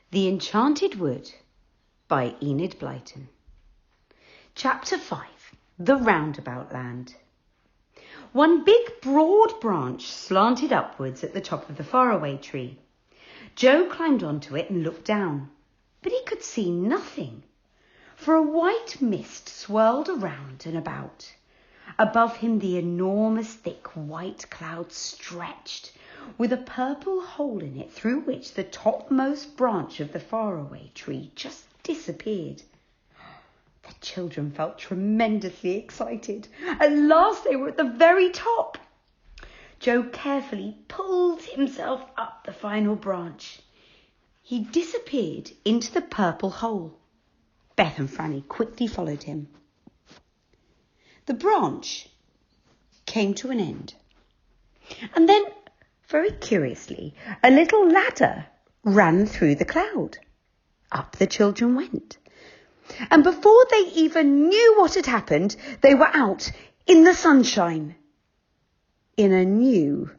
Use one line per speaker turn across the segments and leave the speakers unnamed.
The Enchanted Wood by Enid Blyton. Chapter 5. The Roundabout Land. One big broad branch slanted upwards at the top of the Faraway Tree. Joe climbed onto it and looked down, but he could see nothing, for a white mist swirled around and about. Above him the enormous thick white cloud stretched, with a purple hole in it through which the topmost branch of the Faraway Tree just disappeared. The children felt tremendously excited. At last they were at the very top. Joe carefully pulled himself up the final branch. He disappeared into the purple hole. Beth and Franny quickly followed him. The branch came to an end. And then, very curiously, a little ladder ran through the cloud. Up the children went. And before they even knew what had happened, they were out in the sunshine, in a new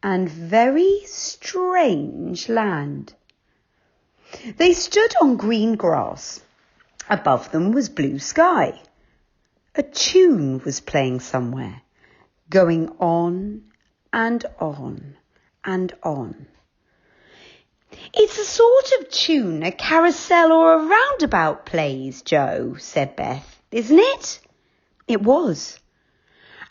and very strange land. They stood on green grass. Above them was blue sky. A tune was playing somewhere, going on and on and on. "It's the sort of tune a carousel or a roundabout plays, Joe," said Beth, "isn't it?" It was.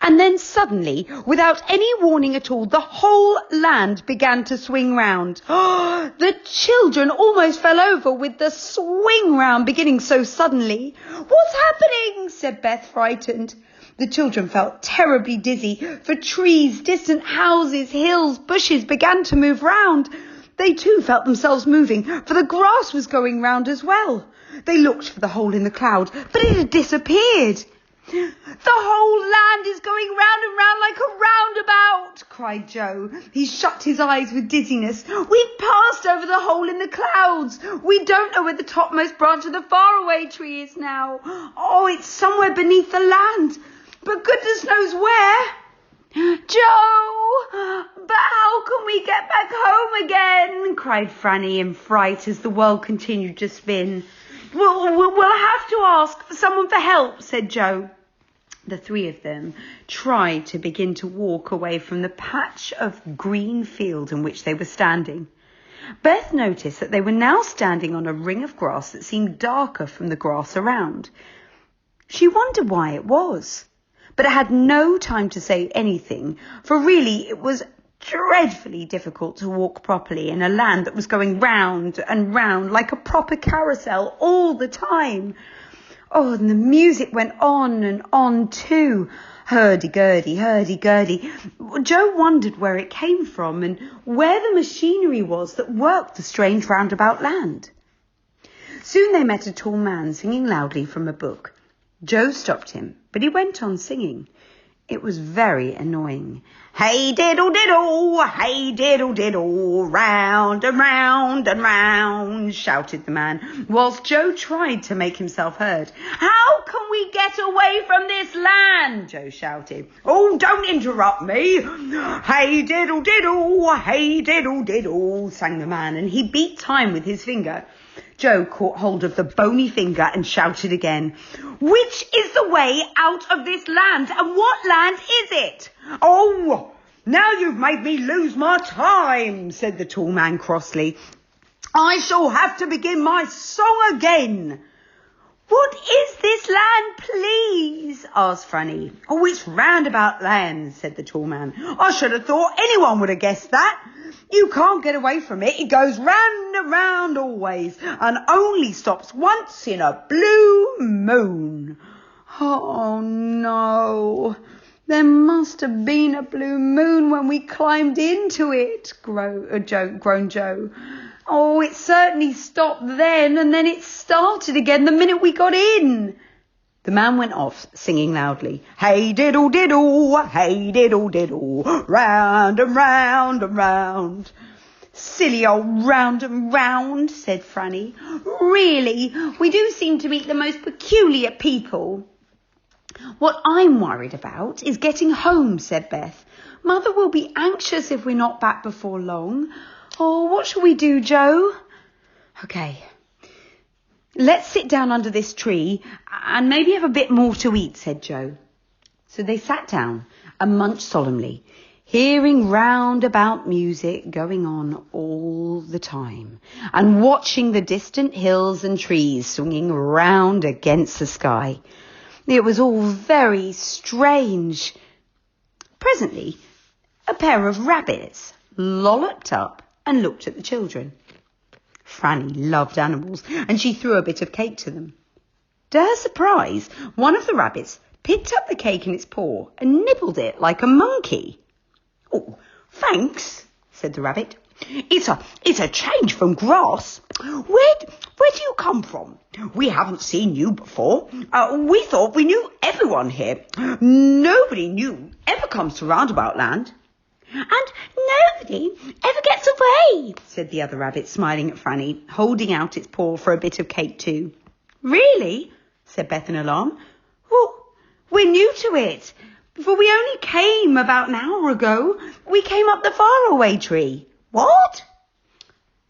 And then suddenly, without any warning at all, the whole land began to swing round. The children almost fell over with the swing round beginning so suddenly. "What's happening?" said Beth, frightened. The children felt terribly dizzy, for trees, distant houses, hills, bushes began to move round. They too felt themselves moving, for the grass was going round as well. They looked for the hole in the cloud, but it had disappeared. "The whole land is going round and round like a roundabout," cried Joe. He shut his eyes with dizziness. "We've passed over the hole in the clouds. We don't know where the topmost branch of the Faraway Tree is now. Oh, it's somewhere beneath the land, but goodness knows where." "Joe, but how can we get back home again?" cried Franny in fright as the world continued to spin. We'll have to ask someone for help," said Joe. The three of them tried to begin to walk away from the patch of green field in which they were standing. Beth noticed that they were now standing on a ring of grass that seemed darker from the grass around. She wondered why it was, but had no time to say anything, for really it was dreadfully difficult to walk properly in a land that was going round and round like a proper carousel all the time. Oh, and the music went on and on too. Hurdy-gurdy, hurdy-gurdy. Joe wondered where it came from and where the machinery was that worked the strange roundabout land. Soon they met a tall man singing loudly from a book. Joe stopped him, but he went on singing. It was very annoying. "Hey diddle diddle, hey diddle diddle, round and round and round," shouted the man, whilst Joe tried to make himself heard. "How can we get away from this land?" Joe shouted. "Oh, don't interrupt me. Hey diddle diddle, hey diddle diddle," sang the man, and he beat time with his finger. Joe caught hold of the bony finger and shouted again. "Which is the way out of this land, and what land is it?" "Oh, now you've made me lose my time," said the tall man crossly. "I shall have to begin my song again." "What is this land, please?" asked Franny. "Oh, it's Roundabout Land," said the tall man. "I should have thought anyone would have guessed that. You can't get away from it. It goes round and round always, and only stops once in a blue moon." "Oh, no. There must have been a blue moon when we climbed into it," groaned Joe. "Oh, it certainly stopped then, and then it started again the minute we got in." The man went off, singing loudly. "Hey diddle diddle, hey diddle diddle, round and round and round." "Silly old round and round," said Franny. "Really, we do seem to meet the most peculiar people." "What I'm worried about is getting home," said Beth. "Mother will be anxious if we're not back before long. Oh, what shall we do, Joe?" Okay, let's sit down under this tree and maybe have a bit more to eat, said Joe. So they sat down and munched solemnly, hearing roundabout music going on all the time and watching the distant hills and trees swinging round against the sky. It was all very strange. Presently, a pair of rabbits lolloped up and looked at the children. Franny loved animals, and she threw a bit of cake to them. To her surprise, one of the rabbits picked up the cake in its paw and nibbled it like a monkey. "Oh, thanks," said the rabbit. It's a change from grass. Where do you come from? We haven't seen you before. We thought we knew everyone here. Nobody new ever comes to Roundabout Land." "And nobody ever gets away," said the other rabbit, smiling at Franny, holding out its paw for a bit of cake too. "Really?" said Beth in alarm. "Well, we're new to it. For we only came about an hour ago. We came up the Faraway Tree." "What?"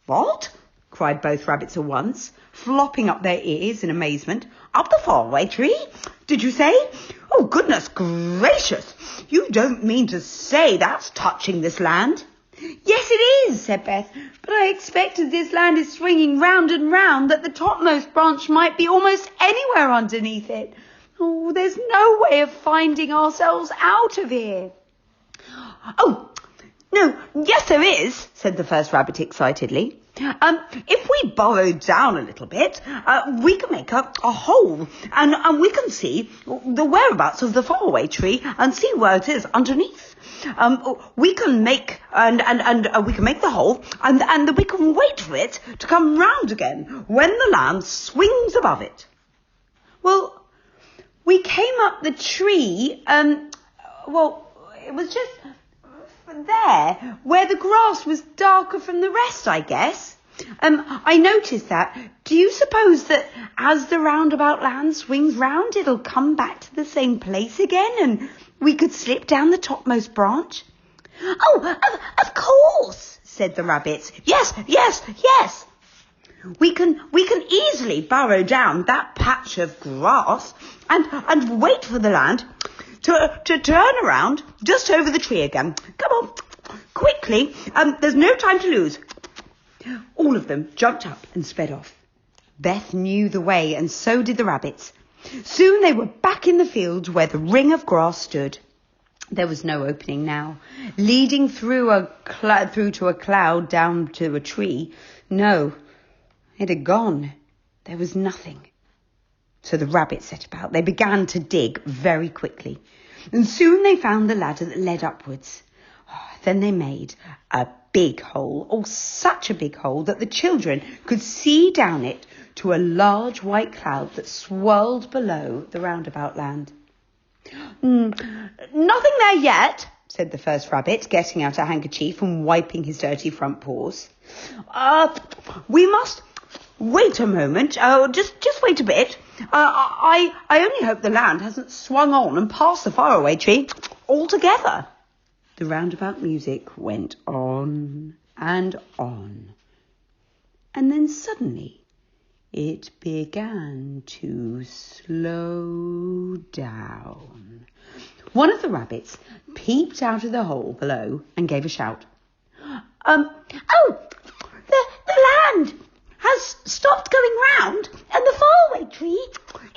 "What?" cried both rabbits at once, flopping up their ears in amazement. "Up the Faraway Tree, did you say? Oh, goodness gracious! You don't mean to say that's touching this land?" "Yes, it is," said Beth. "But I expected this land is swinging round and round, that the topmost branch might be almost anywhere underneath it. Oh, there's no way of finding ourselves out of here." "Oh, no, yes there is," said the first rabbit excitedly. "If we burrow down a little bit, we can make a hole, and we can see the whereabouts of the Faraway Tree and see where it is underneath. We can make we can make the hole, and we can wait for it to come round again when the land swings above it." "Well, we came up the tree, it was just there where the grass was darker from the rest, I guess. I noticed that. Do you suppose that as the Roundabout Land swings round, it'll come back to the same place again and we could slip down the topmost branch?" "Oh, of course," said the rabbits. Yes. We can easily burrow down that patch of grass and wait for the land to turn around just over the tree again. Come on, quickly, there's no time to lose." All of them jumped up and sped off. Beth knew the way, and so did the rabbits. Soon they were back in the field where the ring of grass stood. There was no opening now, leading through to a cloud down to a tree. No, it had gone. There was nothing. So the rabbits set about. They began to dig very quickly, and soon they found the ladder that led upwards. Then they made a big hole, such a big hole that the children could see down it to a large white cloud that swirled below the Roundabout Land. "Nothing there yet," said the first rabbit, getting out a handkerchief and wiping his dirty front paws. We must wait a moment. Just wait a bit. I only hope the land hasn't swung on and passed the Faraway Tree altogether." The roundabout music went on and on. And then suddenly it began to slow down. One of the rabbits peeped out of the hole below and gave a shout. The land has stopped going round and the Faraway Tree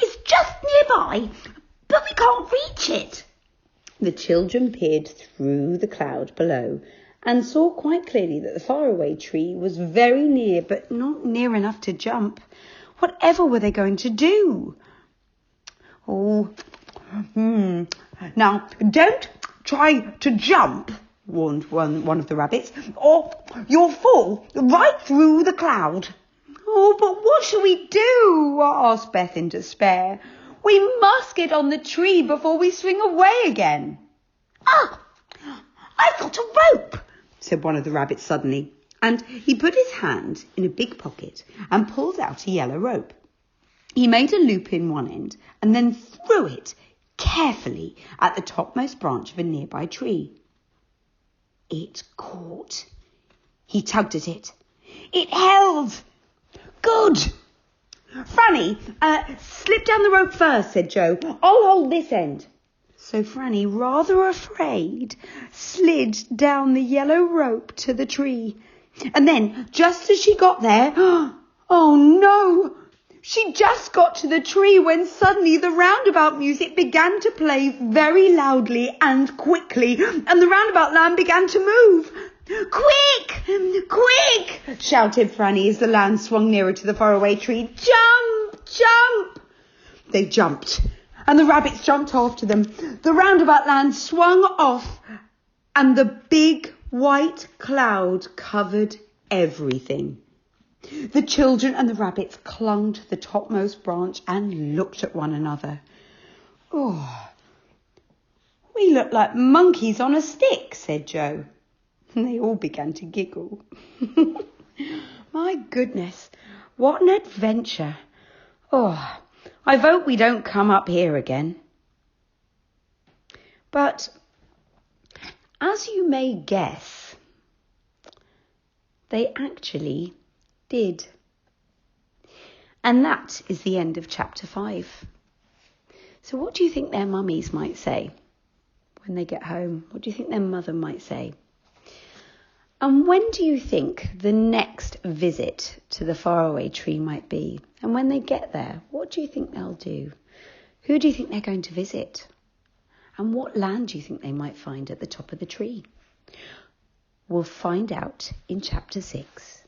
is just nearby, but we can't reach it." The children peered through the cloud below and saw quite clearly that the Faraway Tree was very near, but not near enough to jump. Whatever were they going to do? Now, don't try to jump, warned one of the rabbits, or you'll fall right through the cloud. "Oh, but what shall we do?" asked Beth in despair. "We must get on the tree before we swing away again." "I've got a rope," said one of the rabbits suddenly, and he put his hand in a big pocket and pulled out a yellow rope. He made a loop in one end and then threw it carefully at the topmost branch of a nearby tree. It caught. He tugged at it. It held. Good. Franny, slip down the rope first, said Joe. I'll hold this end. So Franny, rather afraid, slid down the yellow rope to the tree. And then, just as she got there, oh no! She just got to the tree when suddenly the roundabout music began to play very loudly and quickly, and the roundabout land began to move. Quick! Quick! Shouted Franny as the land swung nearer to the faraway tree. Jump! Jump! They jumped, and the rabbits jumped after them. The roundabout land swung off, and the big white cloud covered everything. The children and the rabbits clung to the topmost branch and looked at one another. Oh, we look like monkeys on a stick, said Joe. And they all began to giggle. My goodness, what an adventure. Oh, I vote we don't come up here again. But as you may guess, they actually did. And that is the end of chapter 5. So what do you think their mummies might say when they get home? What do you think their mother might say? And when do you think the next visit to the faraway tree might be? And when they get there, what do you think they'll do? Who do you think they're going to visit? And what land do you think they might find at the top of the tree? We'll find out in chapter 6.